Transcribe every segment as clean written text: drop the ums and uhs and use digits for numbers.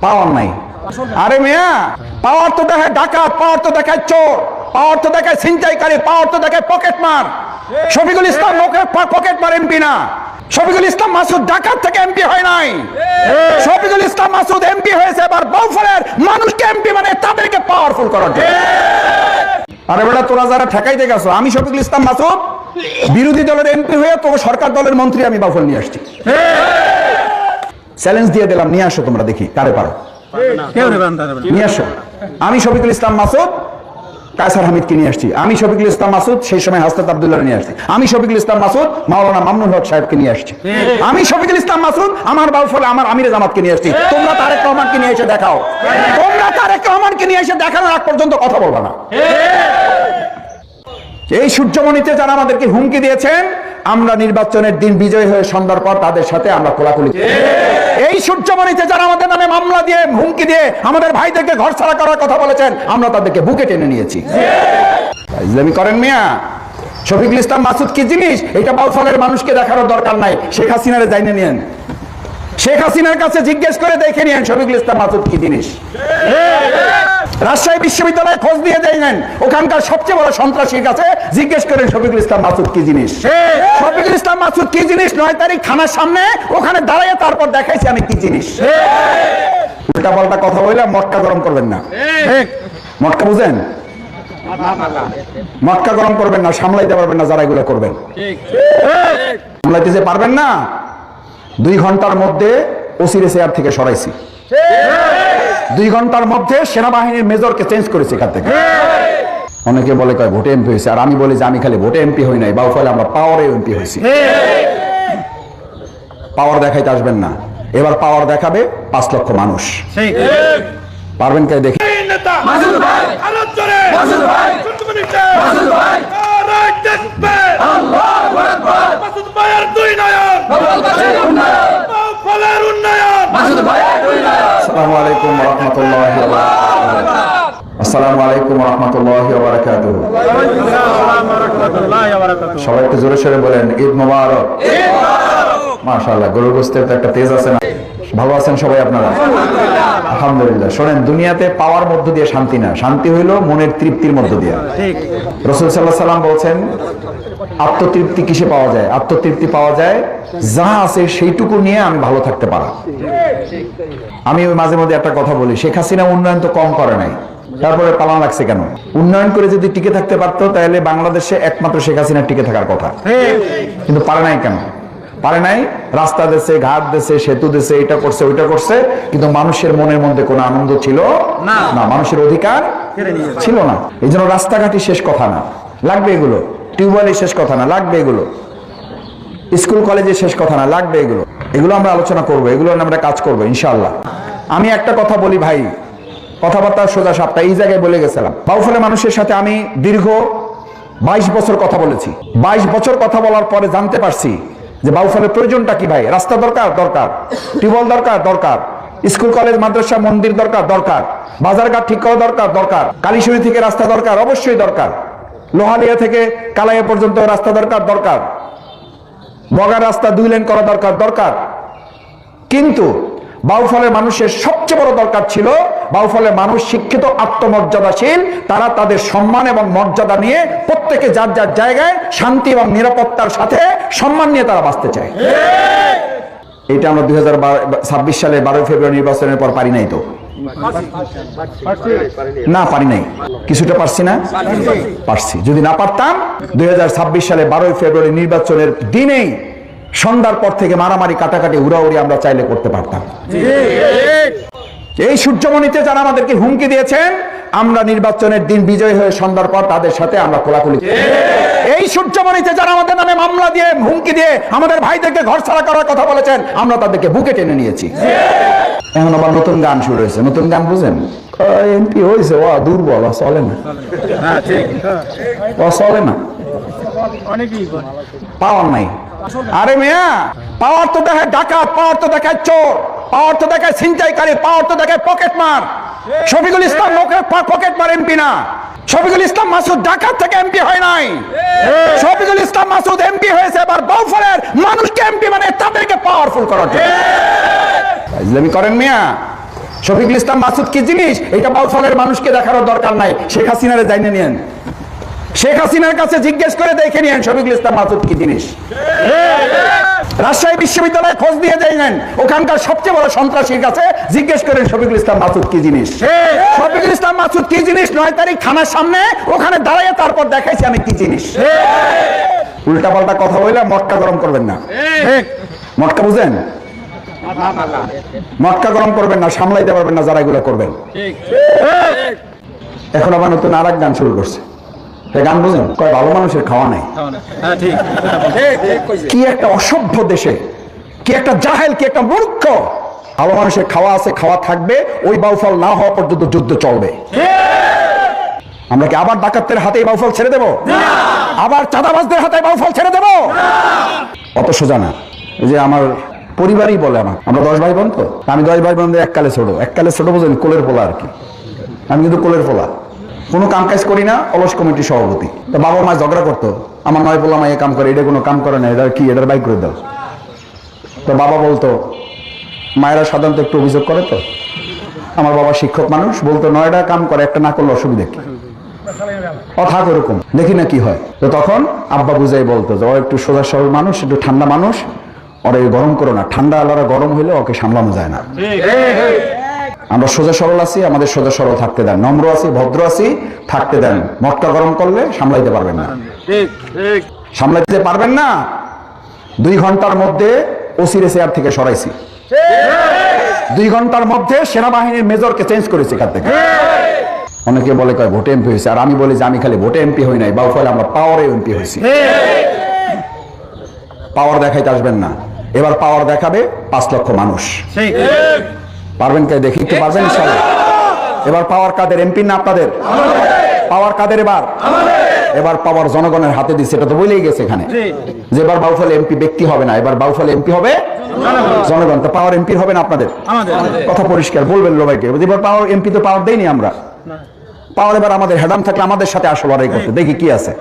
পাওয়ার নাই। আরে মিয়া, পাওয়ার তো দেখায় ডাকাত, পাওয়ার তো দেখায় চোর, পাওয়ার তো দেখায় ছিনতাইকারী, পাওয়ার তো দেখায় পকেট মার। শফিকুল ইসলাম পকেট মার এমপি না। শফিকুল ইসলাম মাসুদ ডাকাত থেকে এমপি হয় নাই। শফিকুল ইসলাম মাসুদ এমপি হয়েছে এবার বাউফলের মানুষকে এমপি মানে তাদেরকে পাওয়ারফুল করার জন্য। আরে বেটা, তোরা যারা ঠেকাইতে গেছো, আমি শফিকুল ইসলাম মাসুদ বিরোধী দলের এমপি হয়ে তোকে সরকার দলের মন্ত্রী আমি বাউফল নিয়ে আসছি। চ্যালেঞ্জ দিয়ে দিলাম, নিয়ে আসো, তোমরা দেখি কারে পারো, নিয়ে আসো। আমি শফিকুল ইসলাম মাসুদ কায়সার হামিদকে নিয়ে আসছি। আমি শফিকুল ইসলাম মাসুদ সেই সময় হাসনাত আব্দুল্লাহ নিয়ে আসছি। আমি শফিকুল ইসলাম মাসুদ মাওলানা মামুনুল হক সাহেবকে নিয়ে আসছি। আমি শফিকুল ইসলাম মাসুদ আমার বাউফলে আমার আমিরে জামাতকে নিয়ে আসছি। তোমরা তারেক রহমানকে নিয়ে এসে দেখাও। তোমরা তারেক রহমানকে নিয়ে এসে দেখানোর আগ পর্যন্ত কথা বলবা না। এই সূর্যমণিতে যারা আমাদেরকে হুমকি দিয়েছেন, আমরা নির্বাচনের দিন বিজয় হয়ে সন্ধ্যার পর তাদের সাথে আমরা কোলাকুলি। এই সূর্যমণিতে যারা আমাদের নামে মামলা দিয়ে হুমকি দিয়ে আমাদের ভাইদেরকে ঘর ছাড়া করার কথা বলেছেন, আমরা তাদেরকে বুকে টেনে নিয়েছি। ইসলামী করেন মিয়া। শফিকুল ইসলাম মাসুদ কি জিনিস এটা বাউফলের মানুষকে দেখানোর দরকার নাই। শেখ হাসিনারে জানিয়ে নিয়েন, শেখ হাসিনার কাছে জিজ্ঞেস করে দেখে নিয়েন শফিকুল ইসলাম মাসুদ কি জিনিস। রাজশাহী বিশ্ববিদ্যালয়ে খোঁজ দিয়ে যাইলেন, ওখানকার সবচেয়ে বড় সন্ত্রাসীর কাছে জিজ্ঞেস করেন শফিকুল ইসলাম মাসুদ কি জিনিস। শফিকুল ইসলাম মাসুদ কি জিনিস 9 তারিখ থানার সামনে ওখানে দাঁড়িয়ে তারপর দেখাইছি আমি কি জিনিস। উল্টা পাল্টা কথা বললে মটকা গরম করবেন না। মটকা বুঝেন? মটকা গরম করবেন না, সামলাইতে পারবেন না যারা এগুলো করবেন। সামলাইতে যে পারবেন না, 2 ঘন্টার মধ্যে ওসিরে চেয়ার থেকে সরাইছি। 2 ঘন্টার মধ্যে সেনাবাহিনীর মেজরকে চেঞ্জ করেছে এখান থেকে। অনেকে বলে কয় ভোটে এমপি হয়েছে, আর আমি বলি যে আমি খালি ভোটে এমপি হই নাই, বাউফলে আমরা পাওয়ারে এমপি হয়েছি। পাওয়ার দেখাইতে আসবেন না, এবার পাওয়ার দেখাবে 5 লক্ষ মানুষ। পারবেন কে দেখি? আসসালামু আলাইকুম ওয়া রাহমাতুল্লাহি ওয়া বারাকাতুহু। আসসালামু আলাইকুম ওয়া রাহমাতুল্লাহি ওয়া বারাকাতুহু। সবাই একটু জোরে সোরে বলেন ঈদ মোবারক। মাশাআল্লাহ, গরুর গোশতের তো একটা তেজ আছে না? ভালো আছেন সবাই আপনারা? আলহামদুলিল্লাহ। শোনেন, দুনিয়াতে পাওয়ার মধ্য দিয়ে শান্তি না, শান্তি হইল মনের তৃপ্তির মধ্য দিয়ে। রাসূল সাল্লাল্লাহু আলাইহি সাল্লাম বলছেন, আত্মতৃপ্তি কিসে পাওয়া যায়? আত্মতৃপ্তি পাওয়া যায় যা আছে সেইটুকু নিয়ে আমি ভালো থাকতে পারা। আমি ওই মাঝে মধ্যে একটা কথা বলি, শেখ হাসিনা উন্নয়ন তো কম করে নাই, তারপরে পালানো লাগছে কেন? উন্নয়ন করে যদি টিকে থাকতে পারতো তাহলে বাংলাদেশে একমাত্র শেখ হাসিনা টিকে থাকার কথা, কিন্তু পারে নাই কেন? পারে নাই। রাস্তা দেশে, ঘাট দেশে, সেতু দেশে, এটা করছে ওইটা করছে, কিন্তু মানুষের মনের মধ্যে কোনো আনন্দ ছিল না, মানুষের অধিকার ছিল না। এই জন্য রাস্তাঘাটই শেষ কথা না, লাগবে এগুলো। টিউবওয়েলই শেষ কথা না, লাগবে এগুলো। স্কুল কলেজে শেষ কথা না, লাগবে এগুলো। এগুলো আমরা আলোচনা করবো, এগুলো আমরা কাজ করবো ইনশাআল্লাহ। আমি একটা কথা বলি ভাই, কথাবার্তা সোজা সাপটা এই জায়গায় বলে গেছিলাম। বাউফলের মানুষের সাথে আমি দীর্ঘ 22 বছর কথা বলেছি। 22 বছর কথা বলার পরে জানতে পারছি যে বাউফলের প্রয়োজনটা কি ভাই। রাস্তা দরকার, দরকার। টিউবওয়েল দরকার, দরকার। স্কুল কলেজ মাদ্রাসা মন্দির দরকার, দরকার। বাজারঘাট ঠিক করা দরকার, দরকার। কালীশুরি থেকে রাস্তা দরকার, অবশ্যই দরকার। লোহালিয়া থেকে কালাইয়া পর্যন্ত রাস্তা দরকার, দরকার। বগার রাস্তা 2 লেন করা দরকার, দরকার। কিন্তু বাউফলের মানুষের সবচেয়ে বড় দরকার ছিল, বাউফলের মানুষ শিক্ষিত, আত্মমর্যাদাশীল, তারা তাদের সম্মান এবং মর্যাদা নিয়ে প্রত্যেকে যার যার জায়গায় শান্তি এবং নিরাপত্তার সাথে সম্মান নিয়ে তারা বাঁচতে চায়। এটা আমরা 2026 সালে 12 ফেব্রুয়ারি নির্বাচনের পর পারি নাই তো? না, পারি নাই। কিছুটা পারছি না? পারছি। যদি না পারতাম 2026 সালে 12 ফেব্রুয়ারি নির্বাচনের দিনেই সন্ধ্যার পর থেকে মারামারি, কাটাকাটি, উড়াউড়ি আমরা চাইলে করতে পারতাম। এই সূর্যমণিতে যারা আমাদেরকে হুমকি দিয়েছেন, আমরা নির্বাচনের দিন বিজয় হয়ে সন্ধ্যার পর তাদের সাথে আমরা কোলাকুলি। এই সূর্যমণিতে যারা আমাদের নামে মামলা দিয়ে হুমকি দিয়ে আমাদের ভাইদেরকে ঘর ছাড়া করার কথা বলেছেন, আমরা তাদেরকে বুকে টেনে নিয়েছি। এখন আবার নতুন গান শুরু হয়েছে। নতুন গান বুঝেন? এমপি হয়েছে, ও দুর্বল, চলে না, ও চলে না, পাওয়ার নাই। আরে মিয়া, পাওয়ার তো দেখায় ডাকাত, পাওয়ার তো দেখায় চোর, পাওয়ার তো দেখায় ছিনতাইকারী, পাওয়ার তো দেখায় পকেট মার। শফিকুল ইসলাম পকেট মার এমপি না। শফিকুল ইসলাম মাসুদ ডাকাত থেকে এমপি হয় নাই। শফিকুল ইসলাম মাসুদ এমপি হয়েছে এবার বাউফলের মানুষকে এমপি মানে তাদেরকে পাওয়ারফুল করার জন্য। ইসলামী করেন মিয়া। শফিকুল ইসলাম মাসুদ কি জিনিস এটা বাউফলের মানুষকে দেখানোর দরকার নাই, শেখ হাসিনারে জানিয়ে নিয়েন, শেখ হাসিনার কাছে জিজ্ঞেস করে দেখে নিয়েন শফিকুল ইসলাম মাসুদ কি জিনিস। রাজশাহী বিশ্ববিদ্যালয়ে খোঁজ দিয়ে যাইলেন, ওখানকার সবচেয়ে বড় সন্ত্রাসীর কাছে জিজ্ঞেস করেন শফিকুল ইসলাম মাসুদ কি জিনিস। শফিকুল ইসলাম মাসুদ কি জিনিস 9 তারিখ থানার সামনে ওখানে দাঁড়িয়ে তারপর দেখাইছি আমি কি জিনিস। উল্টা পাল্টা কথা বললে মটকা গরম করবেন না, মটকা বুঝেন, মটকা গরম করবেন না, সামলাইতে পারবেন না যারা এগুলো করবেন। এখন আবার নতুন আর এক গান শুরু করছে, গান বুঝেন, কয় ভালো মানুষের খাওয়া নাই। কি একটা অসভ্য দেশে, কি একটা জাহেল, কি একটা মূর্খ। ভালো মানুষের খাওয়া আছে, খাওয়া থাকবে, ওই বাউফল না হওয়া পর্যন্ত যুদ্ধ চলবে। আমরা কি আবার ডাকাতদের হাতে বাউফল ছেড়ে দেব? আবার চাঁদাবাজদের হাতে বাউফল ছেড়ে দেব? অত সোজা না। যে আমার পরিবারই বলে আমরা 10 ভাই বোন, তো আমি 10 ভাই বোনদের এককালে ছোট বুঝেন, কোলের পোলা আর কি। আমি কিন্তু কোলের পোলা, কোনো কাম কাজ করি না, অলস কমিটির সভাপতি। তো বাবা মা ঝগড়া করতো, আমার 9 পোলা মা এ কাম করে, এটা কোনো কাম করে না, এটা কি, এটার বাইক করে দাও। তো বাবা বলতো, মায়েরা সাধারণত একটু অভিযোগ করে, তো আমার বাবা শিক্ষক মানুষ, বলতো 9টা কাম করে, একটা না করলে অসুবিধা কি, কথা ওরকম, দেখি না কি হয়। তো তখন আব্বা বুঝাই বলতো যে ও একটু সোজা সরল মানুষ, একটু ঠান্ডা মানুষ, ওরা গরম করো না, ঠান্ডা আলাদা গরম হইলে ওকে সামলানো যায় না। আমরা সোজা সরল আছি, আমাদের সোজা সরল থাকতে দেন, নম্র আছি, ভদ্র আছি, থাকতে দেন। মটকা গরম করলে সামলাইতে পারবেন না, সামলাইতে পারবেন না। 2 ঘন্টার মধ্যে ওসিরে চেয়ার থেকে সরাইছি, 2 ঘন্টার মধ্যে সেনাবাহিনীর মেজরকে চেঞ্জ করেছি এখান থেকে। অনেকে বলে কয় ভোটে এমপি হয়েছে, আর আমি বলি যে আমি খালি ভোটে এমপি হই নাই, বাউফলে আমরা পাওয়ারে এমপি হয়েছি। পাওয়ার দেখাইতে আসবেন না, এবার পাওয়ার দেখাবে 5 লক্ষ মানুষ। পারবেন কে দেখি, একটু পারবেন ইনশাআল্লাহ। এবার পাওয়ার কাদের, এমপি না আপনাদের? পাওয়ার কাদের এবার? এবার পাওয়ার জনগণের হাতে দিচ্ছে, এটা তো বলেই গেছে এখানে যে এবার বাউফল এমপি ব্যক্তি হবে না, এবার বাউফল এমপি হবে জনগণ। তো পাওয়ার এমপি হবে না আপনাদের? কথা পরিষ্কার বলবেন সবাইকে, এবার পাওয়ার এমপি তো পাওয়ার দেয়নি আমরা, পাওয়ার এবার আমাদের। হেডাম থাকলে আমাদের সাথে আসো লড়াই করতে, দেখি কি আছে।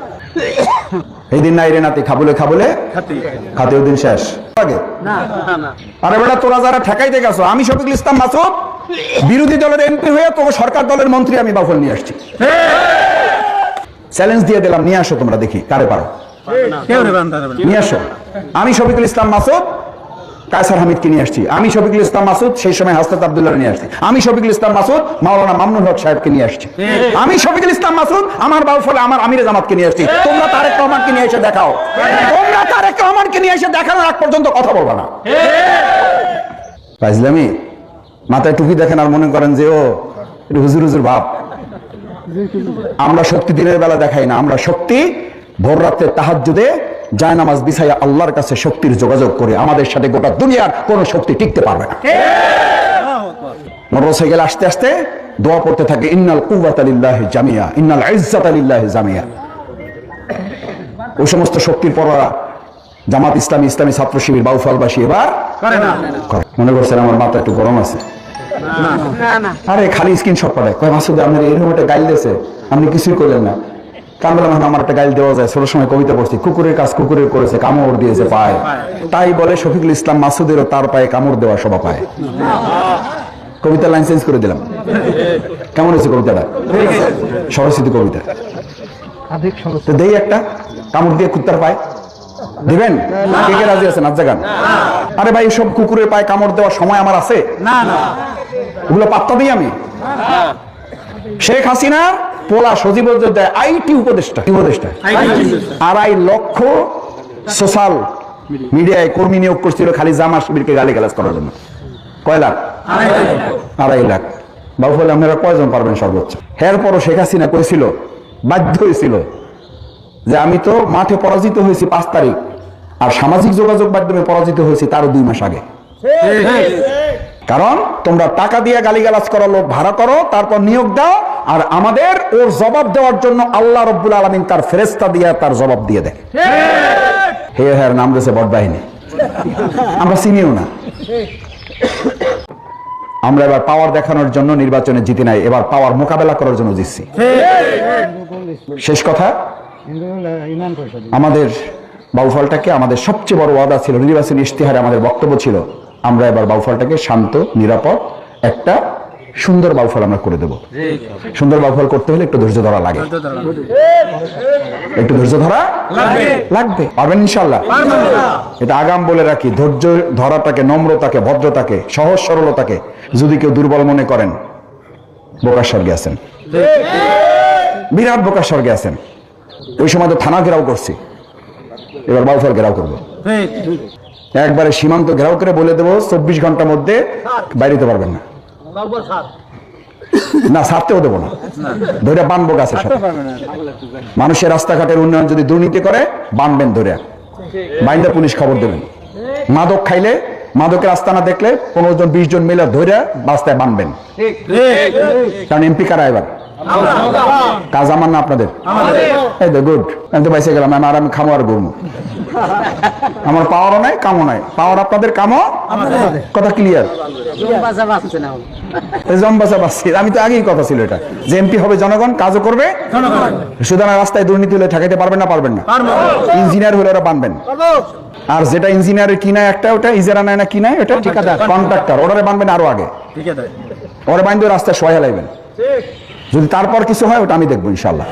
এই দিন নাই রে নাতি, খাবুলে খাবুলে খাতে ওই দিন শেষ। আরে বেটা, তোরা যারা ঠেকাইতে গেছো, আমি শফিকুল ইসলাম মাসুদ বিরোধী দলের এমপি হয়ে তোকে সরকার দলের মন্ত্রী আমি বাউফল নিয়ে আসছি। চ্যালেঞ্জ দিয়ে দিলাম, নিয়ে আসো তোমরা, দেখি কারে পারো, নিয়ে আসো। আমি শফিকুল ইসলাম মাসুদ কায়সার হামিদকে নিয়ে আসছি, আমি শফিকুল ইসলাম মাসুদ সেই সময় হাসনাত আব্দুল্লাহ নিয়ে আসছি, আমি শফিকুল ইসলাম মাসুদ মাওলানা মামুনুল হক সাহেবকে নিয়ে আসছি, আমি শফিকুল ইসলাম মাসুদ আমার বাউফলে আমার আমিরে জামাতকে নিয়ে আসছি। তোমরা তারেক রহমানকে নিয়ে এসে দেখাও, তোমরা তারেক রহমানকে নিয়ে এসে দেখানোর আগ পর্যন্ত কথা বলবা না। ফাইজলামি, মাথায় টুপি দেখেন আর মনে করেন যে ও একটু হুজুর হুজুর ভাব। আমরা শক্তি দিনের বেলা দেখাই না, আমরা শক্তি ভোর রাতে তাহাজ্জুদে জায়নামাজ বিছাইয়া আল্লাহর কাছে শক্তির যোগাযোগ করে। আমাদের সাথে গোটা দুনিয়ার কোন শক্তি টিকতে পারবে না। মোটরসাইকেল আসতে আসতে দোয়া পড়তে থাকে, ইন্নাল কুওয়াতা লিল্লাহি জামিয়া, ইন্নাল ইজ্জাতা লিল্লাহি জামিয়া। ওই সমস্ত শক্তির পররা জামাত ইসলামী, ইসলামী ছাত্র শিবির, বাউফলবাসী এবার করে না। মনে করছেন আমার মাথা একটু গরম আছে? আরে খালি স্ক্রিনশট পাঠায়, কয় মাসুদ আপনার এরকম একটা গাইল দিয়েছে, আপনি কিছুই করলেন না। কামলাম আমার একটা গাইল দেওয়া যায়, ছোট সময় কবিতা পড়ছি, কুকুরের কাজ কুকুরের করেছে, কামড় দিয়েছে পায়। তাই বলে শফিকুল ইসলাম মাসুদেরও তার পায়ে কামড় দেওয়া সভা পায়। কবিতার লাইন চেঞ্জ করে দিলাম। কেমন হয়েছে কবিতাটা? সরস্বতী কবিতা। দেই একটা কামড় দিয়ে কুত্তার পায় দিবেন? কে কে রাজি আছেন? আজ গান। আরে ভাই, সব কুকুরের পায়ে কামড় দেওয়ার সময় আমার আছে? ওগুলো পাত্তা দিই আমি? শেখ হাসিনার পোলা সজীব দেয় আইটি উপদেষ্টা, 2.5 লক্ষ সোশ্যাল মিডিয়ায় কর্মী নিয়োগ করছিল খালি জামা শিবিরকে গালিগালাজ করার জন্য। কয় লাখ? 2.5 লাখ। বাউফলে আপনারা কয়জন পারবেন সর্বোচ্চ? এরপরও শেখ হাসিনা করেছিল, বাধ্য হয়েছিল যে আমি তো মাঠে পরাজিত হয়েছি 5 তারিখ, আর সামাজিক যোগাযোগ মাধ্যমে পরাজিত হয়েছি তারও 2 মাস আগে। কারণ তোমরা টাকা দিয়ে গালিগালাজ করা লোক ভাড়া করো, তারপর নিয়োগ দাও, আর আমাদের ওর জবাব দেওয়ার জন্য আল্লাহ রাব্বুল আলামিন তার ফেরেশতা দিয়ে তার জবাব দিয়ে দেয়। হে হ্যাঁ নাম দিয়েছে বট বাহিনী, আমরা চিনিও না। আমরা এবার পাওয়ার দেখানোর জন্য নির্বাচনে জিতি নাই, এবার পাওয়ার মোকাবেলা করার জন্য জিতছি। শেষ কথা, আমাদের বাউফলটাকে, আমাদের সবচেয়ে বড় ওয়াদা ছিল, নির্বাচনী ইশতেহারে আমাদের বক্তব্য ছিল, আমরা এবার বাউফলটাকে শান্ত, নিরাপদ একটা সুন্দর বাউফল আমরা করে দেব। সুন্দর বাউফল করতে হলে একটু ধৈর্য ধরা লাগে, একটু ধৈর্য ধরা লাগবে। পারবেন ইনশাআল্লাহ? এটা আগাম বলে রাখি, ধৈর্য ধরাটাকে, নম্রতাকে, ভদ্রতাকে, সহজ সরলতাকে যদি কেউ দুর্বল মনে করেন, বোকার স্বর্গে আছেন, বিরাট বোকার স্বর্গে আছেন। ওই সময় তো থানা ঘেরাও করছি, এবার বাউফল ঘেরাও করবো। একবারে সীমান্ত ঘেরাও করে বলে দেবো 24 ঘন্টার মধ্যে বাইরেতে পারবেন না, না ছাড়তেও দেবো না, ধরে বানবো গাছের সাথে। মানুষের রাস্তাঘাটের উন্নয়ন যদি দুর্নীতি করে, বানবেন ধরে, বাইন্দা পুলিশ খবর দেবেন। মাদক খাইলে, মাদকের আস্তানা দেখলে 15 জন 20 জন মিলে ধরে রাস্তায় বানবেন। কারণ এমপি কারা এবার? কাজ আমার না আপনাদের? এই তো গুড, আমি তো বাইসে গেলাম, আমি খামো আর ঘুরবো। আমার পাওয়ারও নাই, কামও নাই। পাওয়ার আপনাদের, কামও কথা ক্লিয়ার। আমি তো আগেই কথা ছিল এটা, যে এমপি হবে জনগণ, কাজও করবে। সুতরাং রাস্তায় দুর্নীতি হলে ঠেকাইতে পারবেন না? পারবেন না। ইঞ্জিনিয়ার হলে ওরা বানবেন। আর যেটা ইঞ্জিনিয়ারের কিনায় একটা, ওটা ইজারা নেয় না, কিনায় ওটা ঠিকাদার, কন্ট্রাক্টর, ওরা বানবেন আরো আগে। ওরা বানবে রাস্তায় সহায় লাগবেন। যদি তারপর কিছু হয়, ওটা আমি দেখবো ইনশাল্লাহ।